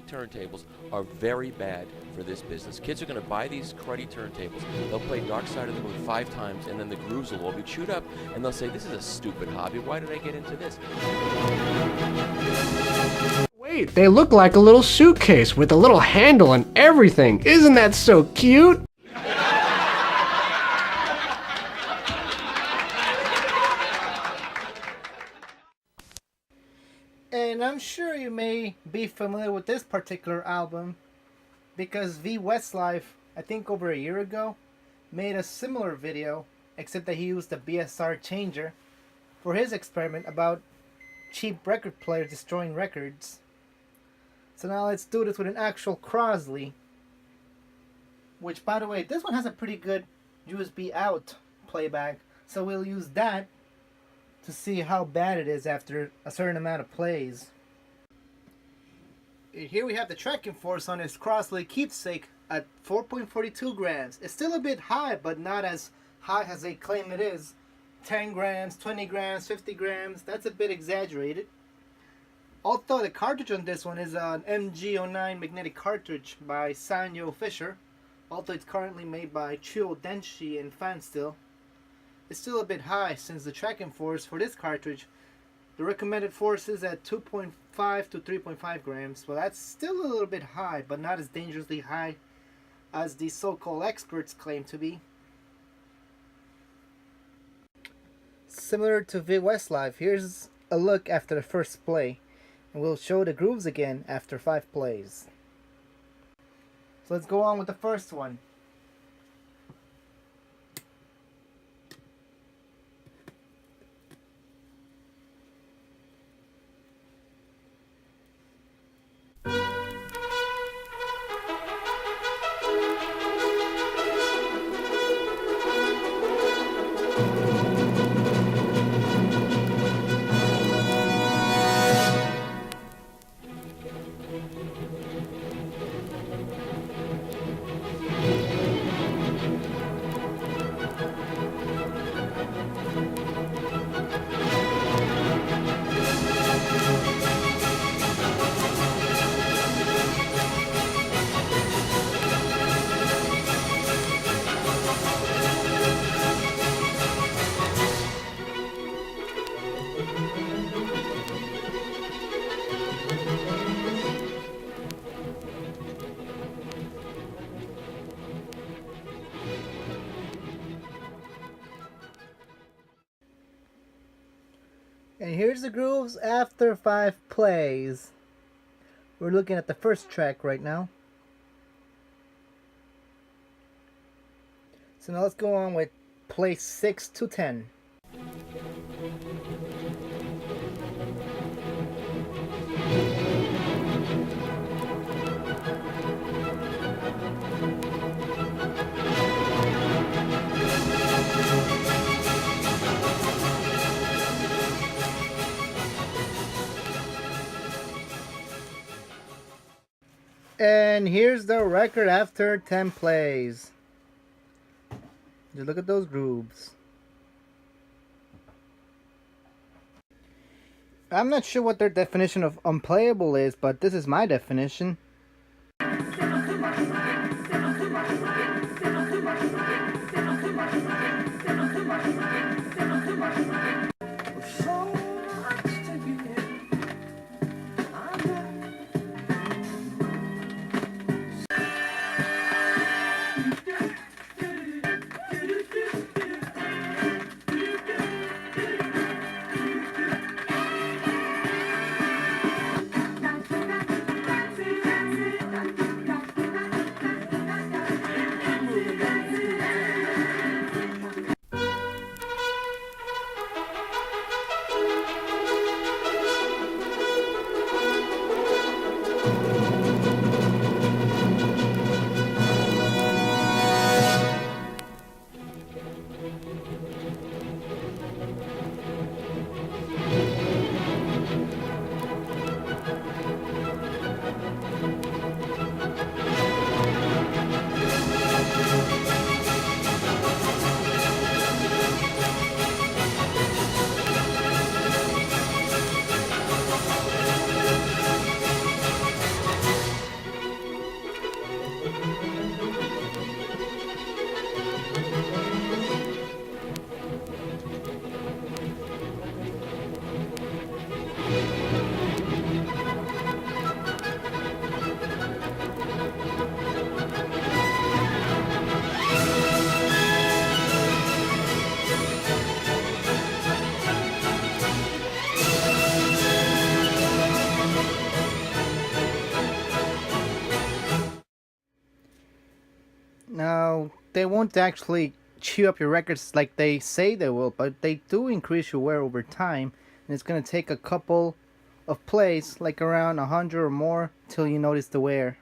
Turntables are very bad for this business. Kids are going to buy these cruddy turntables. They'll play Dark Side of the Moon 5 times, and then the grooves will all be chewed up, and they'll say, "This is a stupid hobby. Why did I get into this?" Wait, they look like a little suitcase with a little handle and everything. Isn't that so cute? And I'm sure you may be familiar with this particular album because vwestlife, I think over a year ago, made a similar video, except that he used the BSR changer for his experiment about cheap record players destroying records. So now let's do this with an actual Crosley, which, by the way, this one has a pretty good USB out playback, so we'll use that to see how bad it is after a certain amount of plays. And here we have the tracking force on this Crosley keepsake at 4.42 grams. It's still a bit high, but not as high as they claim it is. 10 grams, 20 grams, 50 grams, that's a bit exaggerated. Although the cartridge on this one is an MG09 magnetic cartridge by Sanyo Fisher, although it's currently made by Chuo Denshi and Fansteel, it's still a bit high since the tracking force for this cartridge, the recommended force is at 2.5 to 3.5 grams. Well, that's still a little bit high, but not as dangerously high as the so-called experts claim to be. Similar to vwestlife, here's a look after the first play, and we'll show the grooves again after 5 plays. So let's go on with the first one. And here's the grooves after 5 plays. We're looking at the first track right now. So now let's go on with play 6 to 10. And here's the record after 10 plays. Just look at those grooves. I'm not sure what their definition of unplayable is, but this is my definition. Now, they won't actually chew up your records like they say they will, but they do increase your wear over time, and it's going to take a couple of plays, like around 100 or more, till you notice the wear.